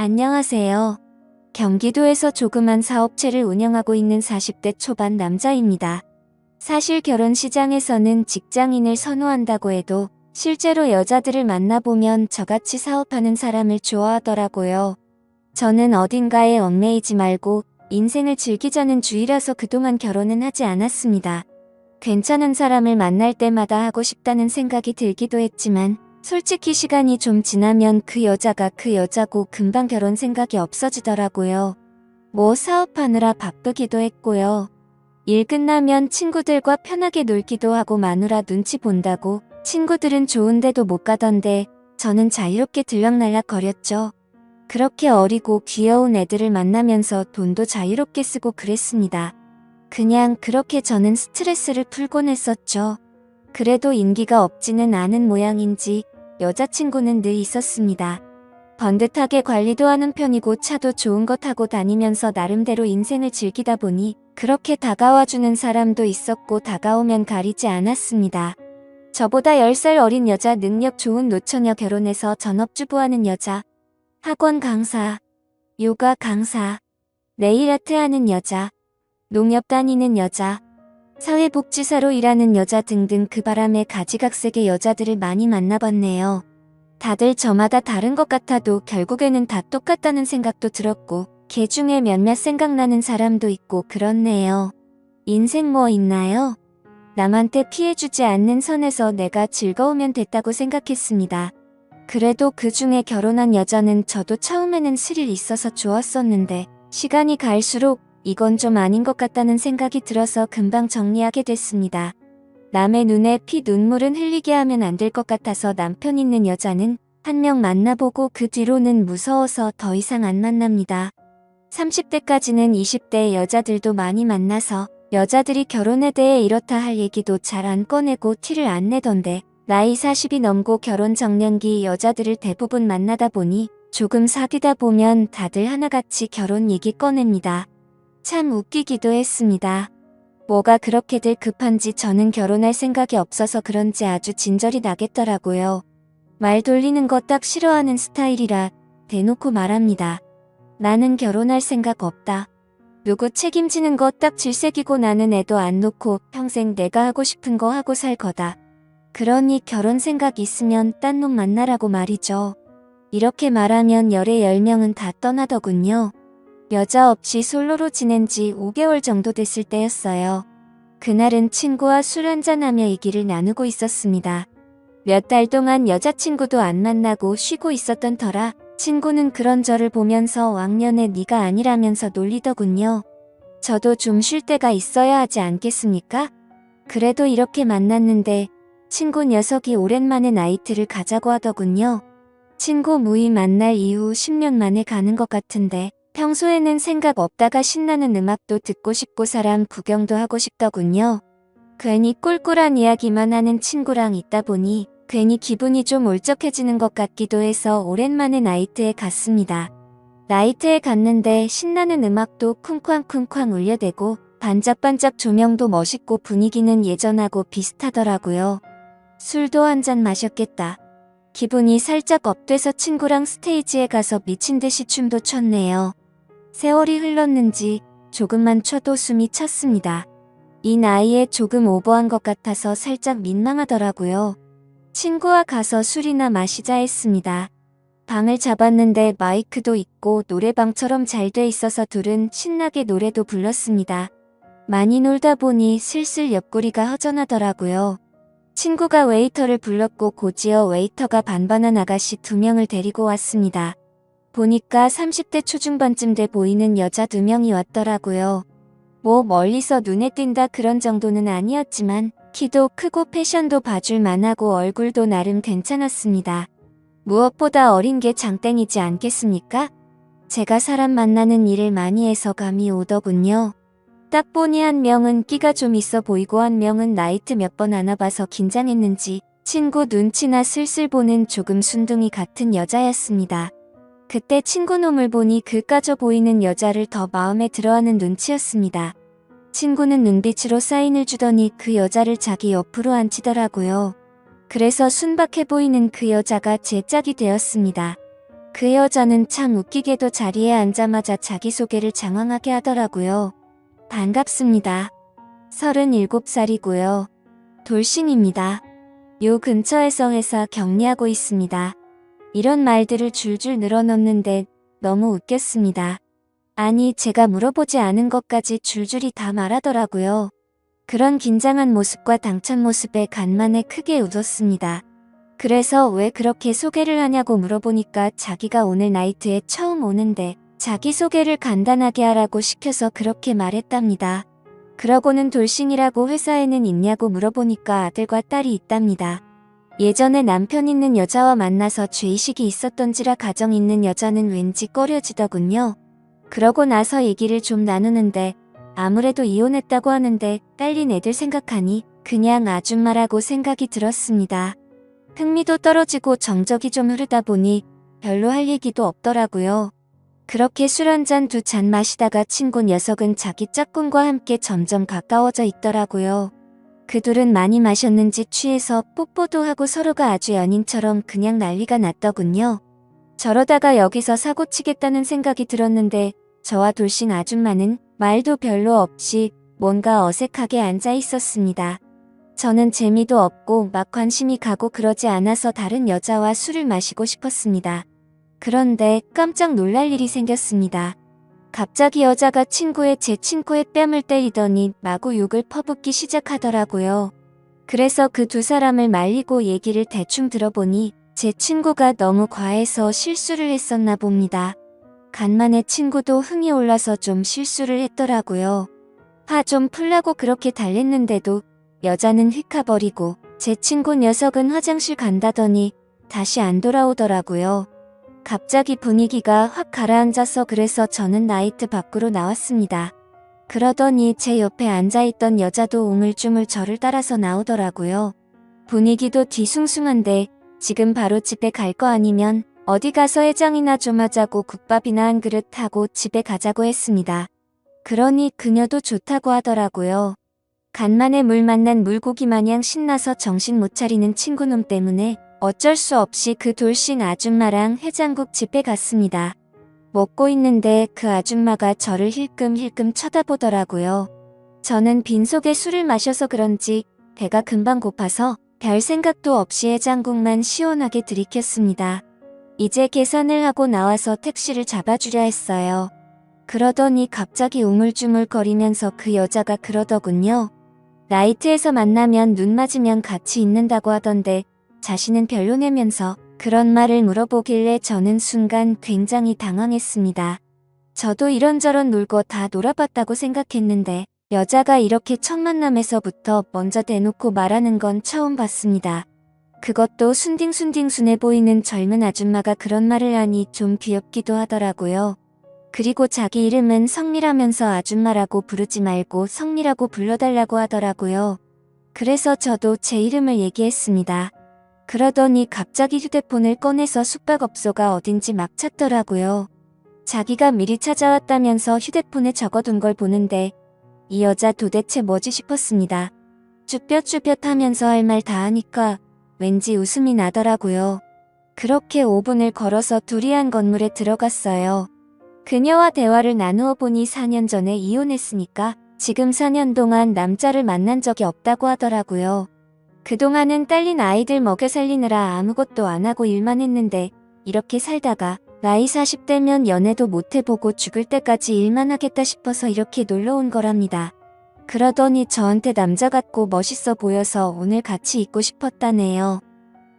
안녕하세요. 경기도에서 조그만 사업체를 운영하고 있는 40대 초반 남자입니다. 사실 결혼 시장에서는 직장인을 선호한다고 해도 실제로 여자들을 만나보면 저같이 사업하는 사람을 좋아하더라고요. 저는 어딘가에 얽매이지 말고 인생을 즐기자는 주의라서 그동안 결혼은 하지 않았습니다. 괜찮은 사람을 만날 때마다 하고 싶다는 생각이 들기도 했지만 솔직히 시간이 좀 지나면 그 여자가 그 여자고 금방 결혼 생각이 없어지더라고요. 뭐 사업하느라 바쁘기도 했고요. 일 끝나면 친구들과 편하게 놀기도 하고 마누라 눈치 본다고 친구들은 좋은데도 못 가던데 저는 자유롭게 들락날락 거렸죠. 그렇게 어리고 귀여운 애들을 만나면서 돈도 자유롭게 쓰고 그랬습니다. 그냥 그렇게 저는 스트레스를 풀곤 했었죠. 그래도 인기가 없지는 않은 모양인지 여자친구는 늘 있었습니다. 번듯하게 관리도 하는 편이고 차도 좋은 거 타고 다니면서 나름대로 인생을 즐기다 보니 그렇게 다가와주는 사람도 있었고 다가오면 가리지 않았습니다. 저보다 10살 어린 여자, 능력 좋은 노처녀, 결혼해서 전업주부하는 여자, 학원 강사, 요가 강사, 네일아트 하는 여자, 농협 다니는 여자, 사회복지사로 일하는 여자 등등 그 바람에 가지각색의 여자들을 많이 만나봤네요. 다들 저마다 다른 것 같아도 결국에는 다 똑같다는 생각도 들었고 걔 중에 몇몇 생각나는 사람도 있고 그렇네요. 인생 뭐 있나요? 남한테 피해주지 않는 선에서 내가 즐거우면 됐다고 생각했습니다. 그래도 그 중에 결혼한 여자는 저도 처음에는 스릴 있어서 좋았었는데 시간이 갈수록 이건 좀 아닌 것 같다는 생각이 들어서 금방 정리하게 됐습니다. 남의 눈에 피 눈물은 흘리게 하면 안 될 것 같아서 남편 있는 여자는 한 명 만나보고 그 뒤로는 무서워서 더 이상 안 만납니다. 30대까지는 20대 여자들도 많이 만나서 여자들이 결혼에 대해 이렇다 할 얘기도 잘 안 꺼내고 티를 안 내던데 나이 40이 넘고 결혼 정년기 여자들을 대부분 만나다 보니 조금 사귀다 보면 다들 하나같이 결혼 얘기 꺼냅니다. 참 웃기기도 했습니다. 뭐가 그렇게들 급한지 저는 결혼할 생각이 없어서 그런지 아주 진절이 나겠더라고요. 말 돌리는 거 딱 싫어하는 스타일이라 대놓고 말합니다. 나는 결혼할 생각 없다. 누구 책임지는 거 딱 질색이고 나는 애도 안 놓고 평생 내가 하고 싶은 거 하고 살 거다. 그러니 결혼 생각 있으면 딴 놈 만나라고 말이죠. 이렇게 말하면 열의 10명은 다 떠나더군요. 여자 없이 솔로로 지낸 지 5개월 정도 됐을 때였어요. 그날은 친구와 술 한잔하며 얘기를 나누고 있었습니다. 몇 달 동안 여자친구도 안 만나고 쉬고 있었던 터라 친구는 그런 저를 보면서 왕년에 네가 아니라면서 놀리더군요. 저도 좀 쉴 때가 있어야 하지 않겠습니까? 그래도 이렇게 만났는데 친구 녀석이 오랜만에 나이트를 가자고 하더군요. 친구 무이 만날 이후 10년 만에 가는 것 같은데 평소에는 생각 없다가 신나는 음악도 듣고 싶고 사람 구경도 하고 싶더군요. 괜히 꿀꿀한 이야기만 하는 친구랑 있다 보니 괜히 기분이 좀 울적해지는 것 같기도 해서 오랜만에 나이트에 갔습니다. 나이트에 갔는데 신나는 음악도 쿵쾅쿵쾅 울려대고 반짝반짝 조명도 멋있고 분위기는 예전하고 비슷하더라고요. 술도 한 잔 마셨겠다. 기분이 살짝 업돼서 친구랑 스테이지에 가서 미친 듯이 춤도 췄네요. 세월이 흘렀는지 조금만 춰도 숨이 찼습니다. 이 나이에 조금 오버한 것 같아서 살짝 민망하더라고요. 친구와 가서 술이나 마시자 했습니다. 방을 잡았는데 마이크도 있고 노래방처럼 잘 돼 있어서 둘은 신나게 노래도 불렀습니다. 많이 놀다 보니 슬슬 옆구리가 허전하더라고요. 친구가 웨이터를 불렀고 곧이어 웨이터가 반반한 아가씨 2명을 데리고 왔습니다. 보니까 30대 초중반쯤 돼 보이는 여자 2명이 왔더라고요. 뭐 멀리서 눈에 띈다 그런 정도는 아니었지만 키도 크고 패션도 봐줄 만하고 얼굴도 나름 괜찮았습니다. 무엇보다 어린 게 장땡이지 않겠습니까? 제가 사람 만나는 일을 많이 해서 감이 오더군요. 딱 보니 한 명은 끼가 좀 있어 보이고 한 명은 나이트 몇 번 안 와봐서 긴장했는지 친구 눈치나 슬슬 보는 조금 순둥이 같은 여자였습니다. 그때 친구 놈을 보니 그 까져 보이는 여자를 더 마음에 들어하는 눈치였습니다. 친구는 눈빛으로 사인을 주더니 그 여자를 자기 옆으로 앉히더라고요. 그래서 순박해 보이는 그 여자가 제 짝이 되었습니다. 그 여자는 참 웃기게도 자리에 앉자마자 자기소개를 장황하게 하더라고요. 반갑습니다. 37살이고요. 돌싱입니다. 요 근처에서 회사 격리하고 있습니다. 이런 말들을 줄줄 늘어놓는데 너무 웃겼습니다. 아니, 제가 물어보지 않은 것까지 줄줄이 다 말하더라고요. 그런 긴장한 모습과 당찬 모습에 간만에 크게 웃었습니다. 그래서 왜 그렇게 소개를 하냐고 물어보니까 자기가 오늘 나이트에 처음 오는데 자기소개를 간단하게 하라고 시켜서 그렇게 말했답니다. 그러고는 돌싱이라고 회사에는 있냐고 물어보니까 아들과 딸이 있답니다. 예전에 남편 있는 여자와 만나서 죄의식이 있었던지라 가정 있는 여자는 왠지 꺼려지더군요. 그러고 나서 얘기를 좀 나누는데 아무래도 이혼했다고 하는데 딸린 애들 생각하니 그냥 아줌마라고 생각이 들었습니다. 흥미도 떨어지고 정적이 좀 흐르다 보니 별로 할 얘기도 없더라고요. 그렇게 술 한 잔 두 잔 마시다가 친구 녀석은 자기 짝꿍과 함께 점점 가까워져 있더라고요. 그 둘은 많이 마셨는지 취해서 뽀뽀도 하고 서로가 아주 연인처럼 그냥 난리가 났더군요. 저러다가 여기서 사고치겠다는 생각이 들었는데 저와 돌싱 아줌마는 말도 별로 없이 뭔가 어색하게 앉아 있었습니다. 저는 재미도 없고 막 관심이 가고 그러지 않아서 다른 여자와 술을 마시고 싶었습니다. 그런데 깜짝 놀랄 일이 생겼습니다. 갑자기 여자가 제 친구의 뺨을 때리더니 마구 욕을 퍼붓기 시작하더라고요. 그래서 그 두 사람을 말리고 얘기를 대충 들어보니 제 친구가 너무 과해서 실수를 했었나 봅니다. 간만에 친구도 흥이 올라서 좀 실수를 했더라고요. 화 좀 풀라고 그렇게 달랬는데도 여자는 휙가버리고 제 친구 녀석은 화장실 간다더니 다시 안 돌아오더라고요. 갑자기 분위기가 확 가라앉아서 그래서 저는 나이트 밖으로 나왔습니다. 그러더니 제 옆에 앉아있던 여자도 우물쭈물 저를 따라서 나오더라고요. 분위기도 뒤숭숭한데 지금 바로 집에 갈 거 아니면 어디 가서 해장이나 좀 하자고 국밥이나 한 그릇 하고 집에 가자고 했습니다. 그러니 그녀도 좋다고 하더라고요. 간만에 물 만난 물고기 마냥 신나서 정신 못 차리는 친구놈 때문에 어쩔 수 없이 그 돌싱 아줌마랑 해장국 집에 갔습니다. 먹고 있는데 그 아줌마가 저를 힐끔힐끔 쳐다보더라고요. 저는 빈속에 술을 마셔서 그런지 배가 금방 고파서 별 생각도 없이 해장국만 시원하게 들이켰습니다. 이제 계산을 하고 나와서 택시를 잡아주려 했어요. 그러더니 갑자기 우물쭈물거리면서 그 여자가 그러더군요. 나이트에서 만나면 눈 맞으면 같이 있는다고 하던데 자신은 별로내면서 그런 말을 물어보길래 저는 순간 굉장히 당황했습니다. 저도 이런저런 놀고 다 놀아봤다고 생각했는데 여자가 이렇게 첫 만남에서부터 먼저 대놓고 말하는 건 처음 봤습니다. 그것도 순딩순해 보이는 젊은 아줌마가 그런 말을 하니 좀 귀엽기도 하더라고요. 그리고 자기 이름은 성미라면서 아줌마라고 부르지 말고 성미라고 불러달라고 하더라고요. 그래서 저도 제 이름을 얘기했습니다. 그러더니 갑자기 휴대폰을 꺼내서 숙박업소가 어딘지 막 찾더라고요. 자기가 미리 찾아왔다면서 휴대폰에 적어둔 걸 보는데 이 여자 도대체 뭐지 싶었습니다. 쭈뼛쭈뼛하면서 할 말 다 하니까 왠지 웃음이 나더라고요. 그렇게 5분을 걸어서 둘이 한 건물에 들어갔어요. 그녀와 대화를 나누어 보니 4년 전에 이혼했으니까 지금 4년 동안 남자를 만난 적이 없다고 하더라고요. 그동안은 딸린 아이들 먹여 살리느라 아무것도 안 하고 일만 했는데 이렇게 살다가 나이 40대면 연애도 못 해보고 죽을 때까지 일만 하겠다 싶어서 이렇게 놀러 온 거랍니다. 그러더니 저한테 남자 같고 멋있어 보여서 오늘 같이 있고 싶었다네요.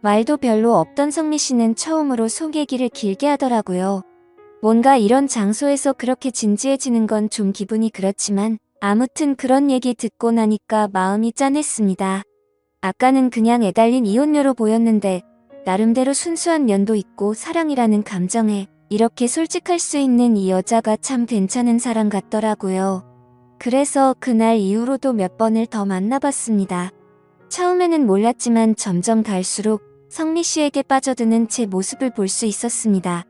말도 별로 없던 성미 씨는 처음으로 속 얘기를 길게 하더라고요. 뭔가 이런 장소에서 그렇게 진지해지는 건 좀 기분이 그렇지만 아무튼 그런 얘기 듣고 나니까 마음이 짠했습니다. 아까는 그냥 애달린 이혼녀로 보였는데 나름대로 순수한 면도 있고 사랑이라는 감정에 이렇게 솔직할 수 있는 이 여자가 참 괜찮은 사람 같더라고요. 그래서 그날 이후로도 몇 번을 더 만나봤습니다. 처음에는 몰랐지만 점점 갈수록 성미 씨에게 빠져드는 제 모습을 볼 수 있었습니다.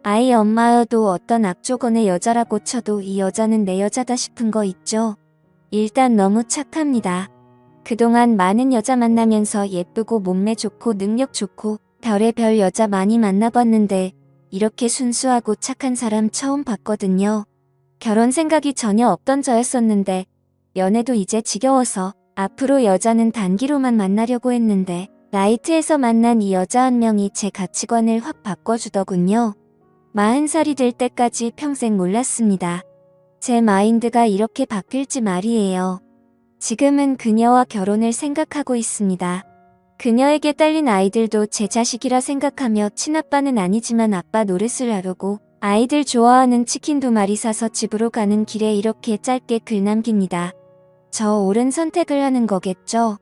아이 엄마여도 어떤 악조건의 여자라고 쳐도 이 여자는 내 여자다 싶은 거 있죠. 일단 너무 착합니다. 그동안 많은 여자 만나면서 예쁘고 몸매 좋고 능력 좋고 별의별 여자 많이 만나봤는데 이렇게 순수하고 착한 사람 처음 봤거든요. 결혼 생각이 전혀 없던 저였었는데 연애도 이제 지겨워서 앞으로 여자는 단기로만 만나려고 했는데 나이트에서 만난 이 여자 한 명이 제 가치관을 확 바꿔주더군요. 40살이 될 때까지 평생 몰랐습니다. 제 마인드가 이렇게 바뀔지 말이에요. 지금은 그녀와 결혼을 생각하고 있습니다. 그녀에게 딸린 아이들도 제 자식이라 생각하며 친아빠는 아니지만 아빠 노릇을 하려고 아이들 좋아하는 치킨 2마리 사서 집으로 가는 길에 이렇게 짧게 글 남깁니다. 저 옳은 선택을 하는 거겠죠?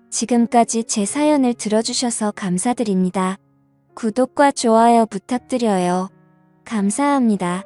지금까지 제 사연을 들어주셔서 감사드립니다. 구독과 좋아요 부탁드려요. 감사합니다.